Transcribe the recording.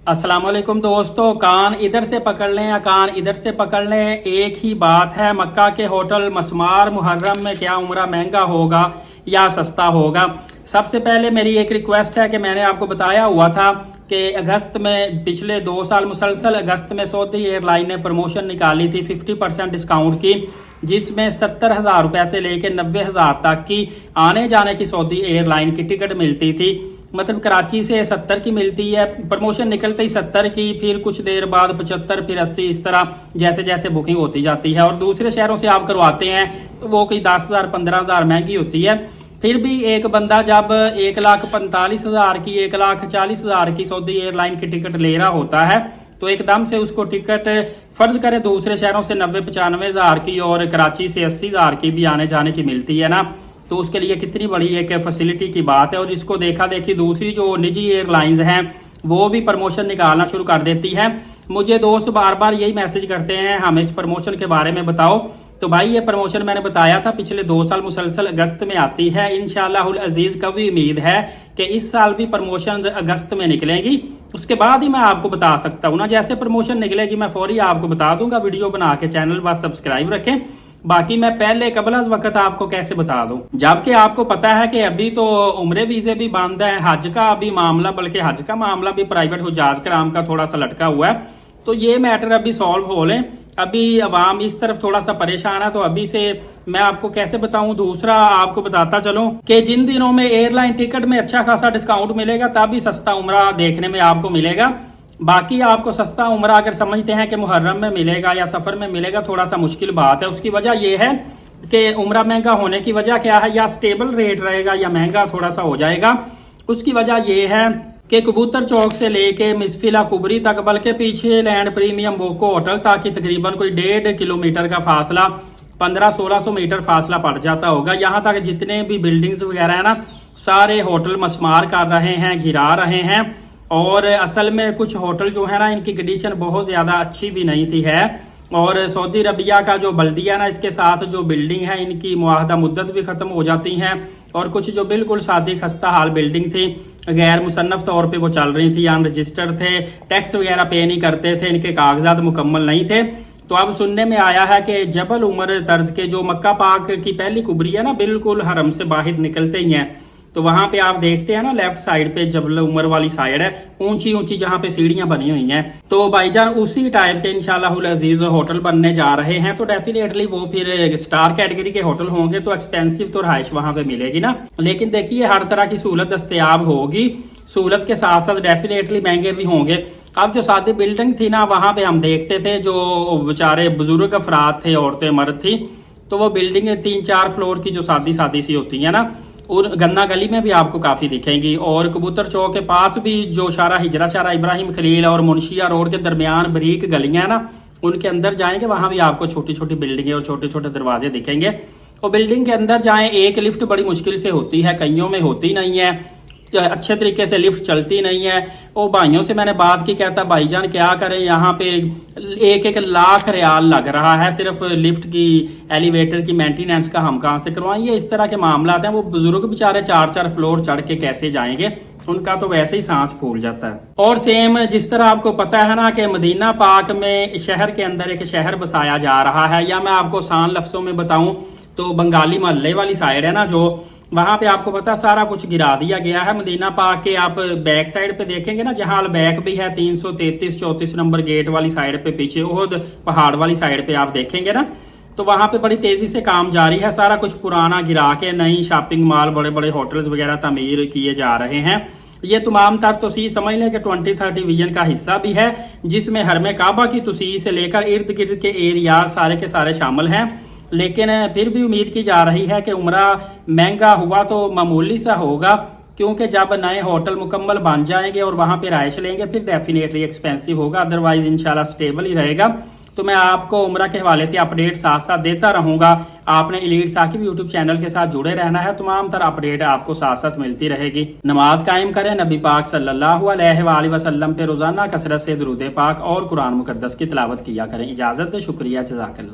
अस्सलाम वालेकुम दोस्तों, कान इधर से पकड़ लें या कान इधर से पकड़ लें, एक ही बात है। मक्का के होटल मस्मार मुहर्रम में क्या उम्रा महंगा होगा या सस्ता होगा? सबसे पहले मेरी एक रिक्वेस्ट है कि मैंने आपको बताया हुआ था कि अगस्त में पिछले 2 साल मुसलसल अगस्त में सऊदी एयरलाइन ने प्रमोशन निकाली थी 50% डिस्काउंट की, जिसमें 70,000 रुपए से लेकर 90,000 तक की आने जाने की सऊदी एयरलाइन की टिकट मिलती थी। मतलब कराची से 70 की मिलती है, प्रमोशन निकलते ही 70 की, फिर कुछ देर बाद 75, फिर 80, इस तरह जैसे जैसे बुकिंग होती जाती है। और दूसरे शहरों से आप करवाते हैं तो वो कोई 10,000 15,000 महंगी होती है। फिर भी एक बंदा जब 1,45,000 की 1,40,000 की सऊदी एयरलाइन की टिकट ले रहा होता है तो एकदम से उसको टिकट फर्ज करें दूसरे शहरों से 90-95,000 की और कराची से 80,000 की भी आने जाने की मिलती है ना, तो उसके लिए कितनी बड़ी एक फैसिलिटी की बात है। और इसको देखा देखी दूसरी जो निजी एयरलाइंस हैं वो भी प्रमोशन निकालना शुरू कर देती है। मुझे दोस्त बार बार यही मैसेज करते हैं हमें इस प्रमोशन के बारे में बताओ। तो भाई ये प्रमोशन मैंने बताया था पिछले 2 साल मुसलसल अगस्त में आती है। इंशाअल्लाहुल अजीज कभी उम्मीद है कि इस साल भी प्रमोशन अगस्त में निकलेंगी, उसके बाद ही मैं आपको बता सकता हूँ ना। जैसे प्रमोशन निकलेगी मैं फौरी आपको बता दूंगा, वीडियो बना के चैनल पर सब्सक्राइब रखें। बाकी मैं पहले कबल वक्त आपको कैसे बता दूं, जबकि आपको पता है कि अभी तो उम्रे वीजे भी बंद है, हज का अभी मामला, बल्कि हज का मामला भी प्राइवेट हुजाज कराम का थोड़ा सा लटका हुआ है। तो ये मैटर अभी सॉल्व हो लें। अभी अवाम इस तरफ थोड़ा सा परेशान है, तो अभी से मैं आपको कैसे बताऊं। दूसरा आपको बताता चलूं कि जिन दिनों में एयरलाइन टिकट में अच्छा खासा डिस्काउंट मिलेगा तभी सस्ता उम्रा देखने में आपको मिलेगा। बाकी आपको सस्ता उम्रा अगर समझते हैं कि मुहर्रम में मिलेगा या सफर में मिलेगा, थोड़ा सा मुश्किल बात है। उसकी वजह यह है कि उम्रा महंगा होने की वजह क्या है, या स्टेबल रेट रहेगा या महंगा थोड़ा सा हो जाएगा। उसकी वजह यह है कि कबूतर चौक से लेके मिसफिला कुबरी तक, बल्कि पीछे लैंड प्रीमियम बोको होटल तक की तकरीबन कोई 1.5 किलोमीटर का फासला, 1500-1600 मीटर फासला पड़ जाता होगा। यहाँ तक जितने भी बिल्डिंग्स वगैरह है ना, सारे होटल मस्मार कर रहे हैं, गिरा रहे हैं। और असल में कुछ होटल जो है ना, इनकी कंडीशन बहुत ज्यादा अच्छी भी नहीं थी है। और सऊदी अरबिया का जो बल्दिया ना, इसके साथ जो बिल्डिंग है इनकी मुआहदा मुद्दत भी खत्म हो जाती है। और कुछ जो बिल्कुल सादी खस्ता हाल बिल्डिंग थी, गैर मुसन्नफ तौर पे वो चल रही थी, अनरजिस्टर्ड थे, टैक्स वगैरह पे नहीं करते थे, इनके कागजात मुकम्मल नहीं थे। तो अब सुनने में आया है कि जबल उमर तर्ज के जो मक्का पाक की पहली कुबरी है ना, बिल्कुल हरम से बाहर निकलते ही है, तो वहां पे आप देखते हैं ना लेफ्ट साइड पे जबल उमर वाली साइड है, ऊंची ऊंची जहां पे सीढ़ियां बनी हुई हैं। तो भाईजान उसी टाइप के इंशाअल्लाहुल अजीज होटल बनने जा रहे हैं। तो डेफिनेटली वो फिर स्टार कैटेगरी के होटल होंगे, तो एक्सपेंसिव तो रहायश वहां पे मिलेगी ना। लेकिन देखिए हर तरह की सहूलत दस्तयाब होगी, सहूलत के साथ साथ डेफिनेटली महंगे भी होंगे। अब जो सादी बिल्डिंग थी ना, वहां पे हम देखते थे जो बेचारे बुजुर्ग अफराद थे, औरतें मर्द थी, तो वो बिल्डिंग 3-4 फ्लोर की जो सादी सादी सी होती है ना, और गन्ना गली में भी आपको काफी दिखेंगी। और कबूतर चौक के पास भी जो शारा हिजरा, शारा इब्राहिम खलील और मुंशिया रोड के दरमियान बारीक गलियां ना, उनके अंदर जाएंगे, वहां भी आपको छोटी छोटी बिल्डिंगें और छोटे छोटे दरवाजे दिखेंगे। और बिल्डिंग के अंदर जाएं, एक लिफ्ट बड़ी मुश्किल से होती है, कईयों में होती नहीं है, अच्छे तरीके से लिफ्ट चलती नहीं है। और भाइयों से मैंने बात की, कहता भाईजान क्या करें, यहाँ पे 1-1 लाख रियाल लग रहा है सिर्फ लिफ्ट की, एलिवेटर की मेंटेनेंस का, हम कहाँ से करवाएं। ये इस तरह के मामला आते हैं। वो बुजुर्ग बेचारे 4-4 फ्लोर चढ़ के कैसे जाएंगे, उनका तो वैसे ही सांस फूल जाता है। और सेम जिस तरह आपको पता है ना कि मदीना पाक में शहर के अंदर एक शहर बसाया जा रहा है, या मैं आपको आसान लफ्जों में बताऊं तो बंगाली मोहल्ले वाली साइड है ना, जो वहां पे आपको पता सारा कुछ गिरा दिया गया है। मदीना पाक के आप बैक साइड पे देखेंगे ना, जहां बैक भी है 333-34 नंबर गेट वाली साइड पे, पीछे ओहद पहाड़ वाली साइड पे आप देखेंगे ना, तो वहां पे बड़ी तेजी से काम जारी है। सारा कुछ पुराना गिरा के नई शॉपिंग मॉल, बड़े बड़े होटल्स वगैरह तामीर किए जा रहे हैं। ये तमाम तर तोसी समझ लें कि 2030 विजन का हिस्सा भी है, जिसमें हरमे काबा की तोसी से लेकर इर्द गिर्द के एरिया सारे के सारे शामिल हैं। लेकिन फिर भी उम्मीद की जा रही है कि उम्रा महंगा हुआ तो मामूली सा होगा, क्योंकि जब नए होटल मुकम्मल बन जाएंगे और वहां पे राइश लेंगे फिर डेफिनेटली एक्सपेंसिव होगा, अदरवाइज इंशाल्लाह स्टेबल ही रहेगा। तो मैं आपको उम्रा के हवाले से अपडेट साथ साथ देता रहूंगा। आपने एलीट साकिब यूट्यूब चैनल के साथ जुड़े रहना है, तमाम तरह अपडेट आपको साथ साथ मिलती रहेगी। नमाज कायम करें, नबी पाक सल्लल्लाहु अलैहि वसल्लम पे रोजाना कसरत से दुरूद पाक और कुरान मुकद्दस की तिलावत किया करें। इजाजत, शुक्रिया, जज़ाकल्लाह।